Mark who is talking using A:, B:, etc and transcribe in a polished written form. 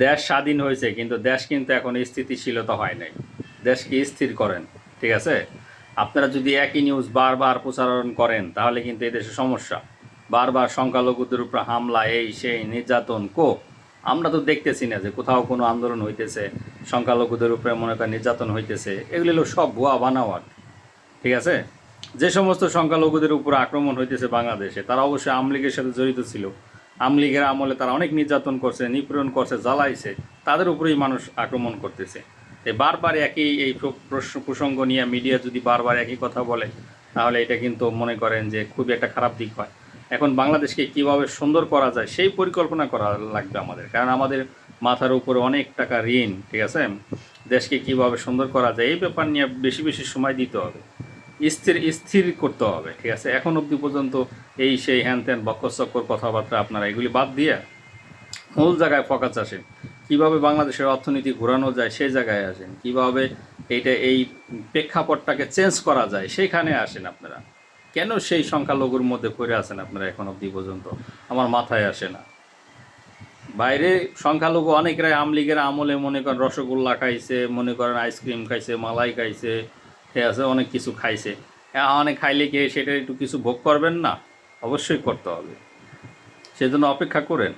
A: দেশ স্বাধীন হয়েছে কিন্তু দেশ কিন্তু এখন স্থিতিশীলতা হয় নাই। দেশকে স্থির করেন, ঠিক আছে? আপনারা যদি একই নিউজ বারবার প্রচারণ করেন তাহলে কিন্তু এদেশে সমস্যা। বারবার সংখ্যালঘুদের উপর হামলা, এই সেই নির্যাতন আমরা তো দেখতেছি না যে কোথাও কোনো আন্দোলন হইতেছে, সংখ্যালঘুদের উপরে মনে করেন নির্যাতন হইতেছে। এগুলো হলো সব ভুয়া বানাওয়াট, ঠিক আছে? যে সমস্ত সংখ্যালঘুদের উপর আক্রমণ হইতেছে বাংলাদেশে, তারা অবশ্যই আওয়ামী লীগের সাথে জড়িত ছিল। আওয়ামী লীগের আমলে তারা অনেক নির্যাতন করছে, নিপীড়ন করছে, জ্বালাইছে, তাদের উপরেই মানুষ আক্রমণ করতেছে। বারবার একই এই প্রসঙ্গ নিয়ে মিডিয়া যদি বারবার একই কথা বলে তাহলে এটা কিন্তু মনে করেন যে খুবই একটা খারাপ দিক হয়। এখন বাংলাদেশকে কিভাবে সুন্দর করা যায় সেই পরিকল্পনা করা লাগবে আমাদের, কারণ আমাদের মাথার উপরে অনেক টাকা ঋণ, ঠিক আছে? দেশকে কিভাবে সুন্দর করা যায় এই ব্যাপার নিয়ে বেশি বেশি সময় দিতে হবে, স্থির স্থির করতে হবে, ঠিক আছে? এখন অবধি পর্যন্ত এই সেই হ্যান ত্যান বক্কর কথাবার্তা আপনারা এগুলি বাদ দিয়ে মূল জায়গায় ফোকাস আসেন। কীভাবে বাংলাদেশের অর্থনীতি ঘোরানো যায় সেই জায়গায় আসেন, কীভাবে এই প্রেক্ষাপটটাকে চেঞ্জ করা যায় সেইখানে আসেন আপনারা। কেন সেই সংখ্যালঘুর মধ্যে পড়ে আছেন আপনারা এখন অবধি পর্যন্ত আমার মাথায় আসে না। বাইরে সংখ্যালঘু অনেকরাই আওয়ামী লীগের আমলে মনে করেন রসগোল্লা খাইছে, মনে করেন আইসক্রিম খাইছে, মালাই খাইছে, ঠিক আছে, অনেক কিছু খাইছে। অনেক খাইলে কি সেটা একটু কিছু ভোগ করবেন না? অবশ্যই করতে হবে, সেজন্য অপেক্ষা করেন।